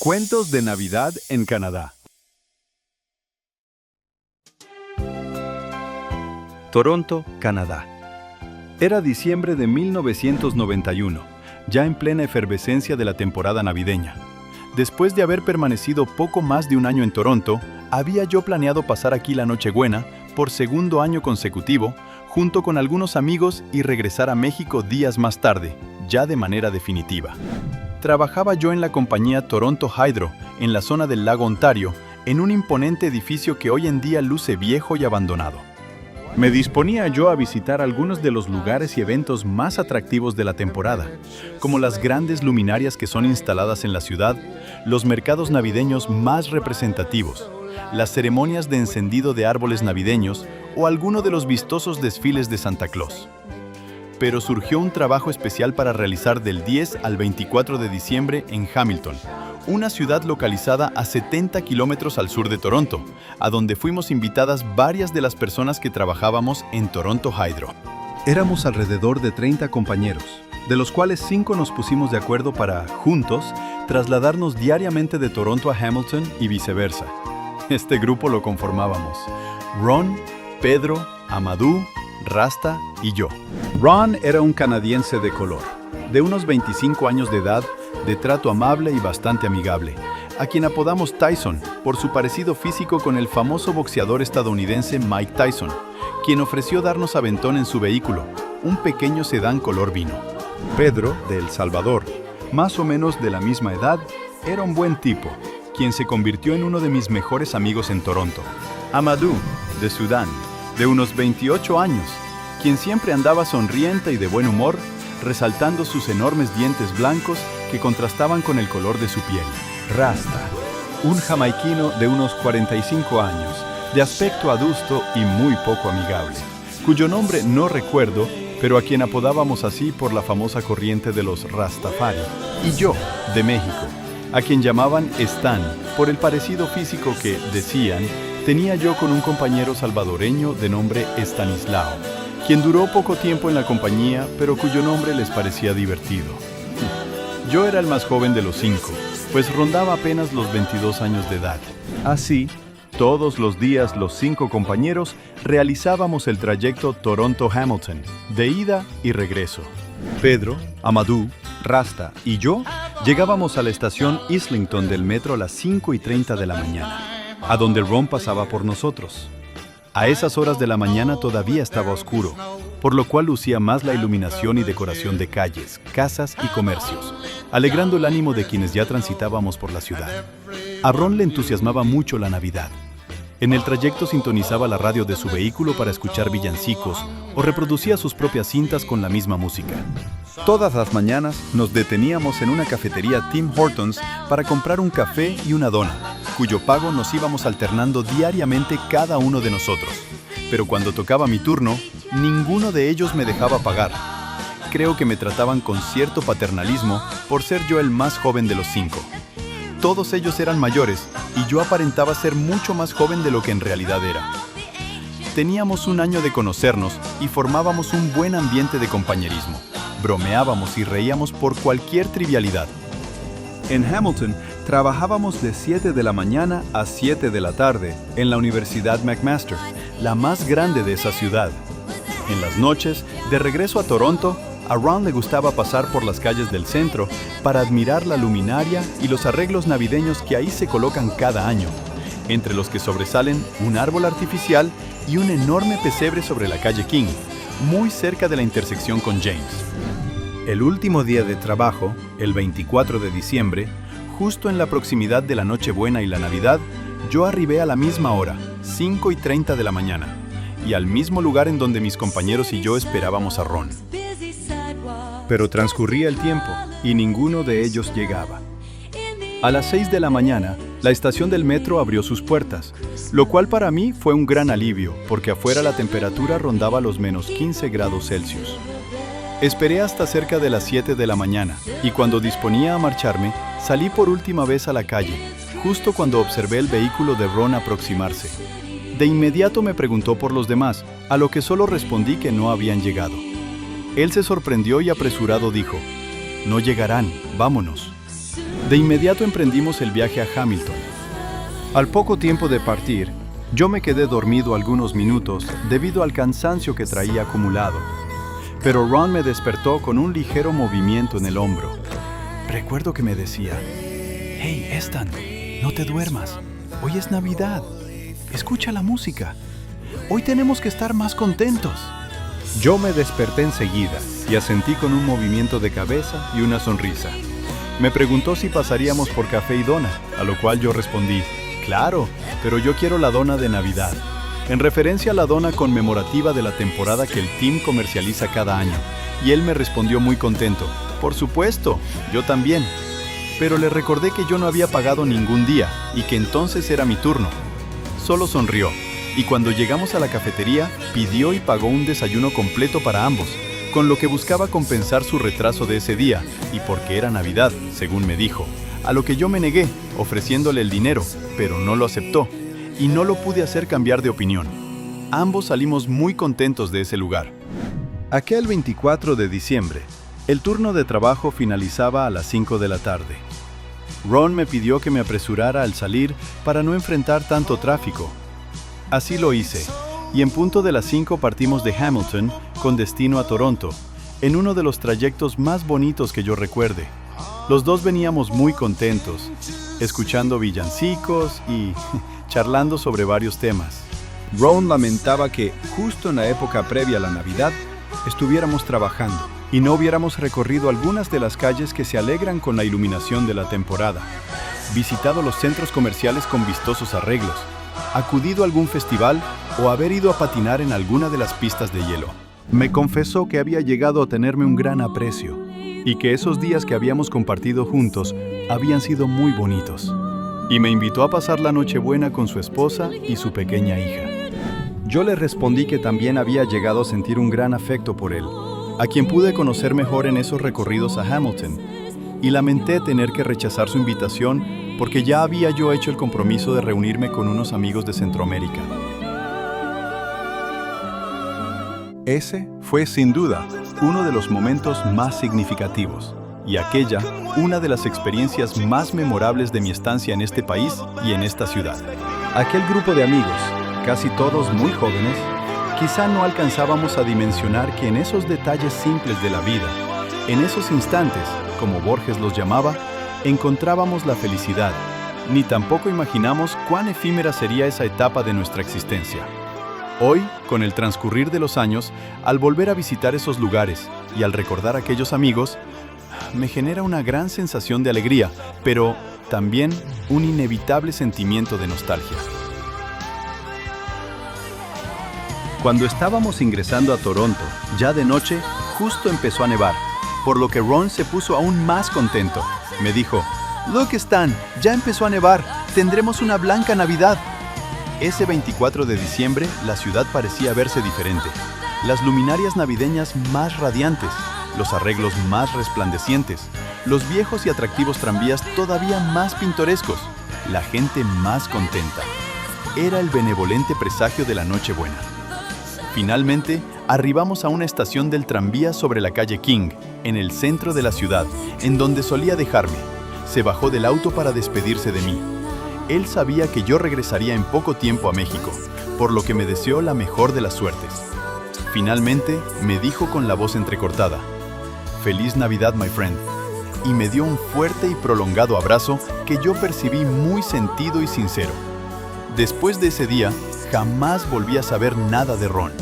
Cuentos de Navidad en Canadá. Toronto, Canadá. Era diciembre de 1991, ya en plena efervescencia de la temporada navideña. Después de haber permanecido poco más de un año en Toronto, había yo planeado pasar aquí la Nochebuena por segundo año consecutivo, junto con algunos amigos y regresar a México días más tarde, ya de manera definitiva. Trabajaba yo en la compañía Toronto Hydro, en la zona del lago Ontario, en un imponente edificio que hoy en día luce viejo y abandonado. Me disponía yo a visitar algunos de los lugares y eventos más atractivos de la temporada, como las grandes luminarias que son instaladas en la ciudad, los mercados navideños más representativos, las ceremonias de encendido de árboles navideños o alguno de los vistosos desfiles de Santa Claus. Pero surgió un trabajo especial para realizar del 10 al 24 de diciembre en Hamilton, una ciudad localizada a 70 kilómetros al sur de Toronto, a donde fuimos invitadas varias de las personas que trabajábamos en Toronto Hydro. Éramos alrededor de 30 compañeros, de los cuales 5 nos pusimos de acuerdo para, juntos, trasladarnos diariamente de Toronto a Hamilton y viceversa. Este grupo lo conformábamos Ron, Pedro, Amadou, Rasta y yo. Ron era un canadiense de color, de unos 25 años de edad, de trato amable y bastante amigable, a quien apodamos Tyson por su parecido físico con el famoso boxeador estadounidense Mike Tyson, quien ofreció darnos aventón en su vehículo, un pequeño sedán color vino. Pedro, de El Salvador, más o menos de la misma edad, era un buen tipo, quien se convirtió en uno de mis mejores amigos en Toronto. Amadou, de Sudán, de unos 28 años, quien siempre andaba sonriente y de buen humor, resaltando sus enormes dientes blancos que contrastaban con el color de su piel. Rasta, un jamaiquino de unos 45 años, de aspecto adusto y muy poco amigable, cuyo nombre no recuerdo, pero a quien apodábamos así por la famosa corriente de los Rastafari. Y yo, de México, a quien llamaban Stan, por el parecido físico que, decían, tenía yo con un compañero salvadoreño de nombre Estanislao, quien duró poco tiempo en la compañía, pero cuyo nombre les parecía divertido. Yo era el más joven de los 5, pues rondaba apenas los 22 años de edad. Así, todos los días los 5 compañeros realizábamos el trayecto Toronto-Hamilton, de ida y regreso. Pedro, Amadou, Rasta y yo llegábamos a la estación Islington del metro a las 5:30 de la mañana, a donde Ron pasaba por nosotros. A esas horas de la mañana todavía estaba oscuro, por lo cual lucía más la iluminación y decoración de calles, casas y comercios, alegrando el ánimo de quienes ya transitábamos por la ciudad. A Ron le entusiasmaba mucho la Navidad. En el trayecto sintonizaba la radio de su vehículo para escuchar villancicos o reproducía sus propias cintas con la misma música. Todas las mañanas nos deteníamos en una cafetería Tim Hortons para comprar un café y una dona, cuyo pago nos íbamos alternando diariamente cada uno de nosotros. Pero cuando tocaba mi turno, ninguno de ellos me dejaba pagar. Creo que me trataban con cierto paternalismo por ser yo el más joven de los 5. Todos ellos eran mayores y yo aparentaba ser mucho más joven de lo que en realidad era. Teníamos un año de conocernos y formábamos un buen ambiente de compañerismo. Bromeábamos y reíamos por cualquier trivialidad. En Hamilton, trabajábamos de 7 de la mañana a 7 de la tarde en la Universidad McMaster, la más grande de esa ciudad. En las noches, de regreso a Toronto, a Ron le gustaba pasar por las calles del centro para admirar la luminaria y los arreglos navideños que ahí se colocan cada año, entre los que sobresalen un árbol artificial y un enorme pesebre sobre la calle King, muy cerca de la intersección con James. El último día de trabajo, el 24 de diciembre, justo en la proximidad de la Nochebuena y la Navidad, yo arribé a la misma hora, 5:30 de la mañana, y al mismo lugar en donde mis compañeros y yo esperábamos a Ron. Pero transcurría el tiempo y ninguno de ellos llegaba. A las 6 de la mañana, la estación del metro abrió sus puertas, lo cual para mí fue un gran alivio, porque afuera la temperatura rondaba los menos 15 grados Celsius. Esperé hasta cerca de las 7 de la mañana, y cuando disponía a marcharme, salí por última vez a la calle, justo cuando observé el vehículo de Ron aproximarse. De inmediato me preguntó por los demás, a lo que solo respondí que no habían llegado. Él se sorprendió y apresurado dijo: «No llegarán, vámonos». De inmediato emprendimos el viaje a Hamilton. Al poco tiempo de partir, yo me quedé dormido algunos minutos debido al cansancio que traía acumulado. Pero Ron me despertó con un ligero movimiento en el hombro. Recuerdo que me decía: «Hey, Ethan, no te duermas. Hoy es Navidad. Escucha la música. Hoy tenemos que estar más contentos». Yo me desperté enseguida y asentí con un movimiento de cabeza y una sonrisa. Me preguntó si pasaríamos por café y dona, a lo cual yo respondí: «Claro, pero yo quiero la dona de Navidad», en referencia a la dona conmemorativa de la temporada que el team comercializa cada año. Y él me respondió muy contento: «Por supuesto, yo también». Pero le recordé que yo no había pagado ningún día y que entonces era mi turno. Solo sonrió, y cuando llegamos a la cafetería, pidió y pagó un desayuno completo para ambos, con lo que buscaba compensar su retraso de ese día, y porque era Navidad, según me dijo, a lo que yo me negué, ofreciéndole el dinero, pero no lo aceptó, y no lo pude hacer cambiar de opinión. Ambos salimos muy contentos de ese lugar. Aquel 24 de diciembre, el turno de trabajo finalizaba a las 5 de la tarde. Ron me pidió que me apresurara al salir para no enfrentar tanto tráfico. Así lo hice, y en punto de las 5 partimos de Hamilton con destino a Toronto, en uno de los trayectos más bonitos que yo recuerde. Los dos veníamos muy contentos, escuchando villancicos y charlando sobre varios temas. Ron lamentaba que, justo en la época previa a la Navidad, estuviéramos trabajando y no hubiéramos recorrido algunas de las calles que se alegran con la iluminación de la temporada, visitado los centros comerciales con vistosos arreglos, acudido a algún festival o haber ido a patinar en alguna de las pistas de hielo. Me confesó que había llegado a tenerme un gran aprecio y que esos días que habíamos compartido juntos habían sido muy bonitos. Y me invitó a pasar la Nochebuena con su esposa y su pequeña hija. Yo le respondí que también había llegado a sentir un gran afecto por él, a quien pude conocer mejor en esos recorridos a Hamilton, y lamenté tener que rechazar su invitación porque ya había yo hecho el compromiso de reunirme con unos amigos de Centroamérica. Ese fue, sin duda, uno de los momentos más significativos, y aquella, una de las experiencias más memorables de mi estancia en este país y en esta ciudad. Aquel grupo de amigos, casi todos muy jóvenes, quizá no alcanzábamos a dimensionar que en esos detalles simples de la vida, en esos instantes, como Borges los llamaba, encontrábamos la felicidad, ni tampoco imaginamos cuán efímera sería esa etapa de nuestra existencia. Hoy, con el transcurrir de los años, al volver a visitar esos lugares y al recordar a aquellos amigos, me genera una gran sensación de alegría, pero también un inevitable sentimiento de nostalgia. Cuando estábamos ingresando a Toronto, ya de noche, justo empezó a nevar, por lo que Ron se puso aún más contento. Me dijo: «Look, Stan, ya empezó a nevar, tendremos una blanca Navidad». Ese 24 de diciembre, la ciudad parecía verse diferente. Las luminarias navideñas más radiantes, los arreglos más resplandecientes, los viejos y atractivos tranvías todavía más pintorescos, la gente más contenta. Era el benevolente presagio de la Nochebuena. Finalmente, arribamos a una estación del tranvía sobre la calle King, en el centro de la ciudad, en donde solía dejarme. Se bajó del auto para despedirse de mí. Él sabía que yo regresaría en poco tiempo a México, por lo que me deseó la mejor de las suertes. Finalmente, me dijo con la voz entrecortada: «Feliz Navidad, my friend», y me dio un fuerte y prolongado abrazo que yo percibí muy sentido y sincero. Después de ese día, jamás volví a saber nada de Ron.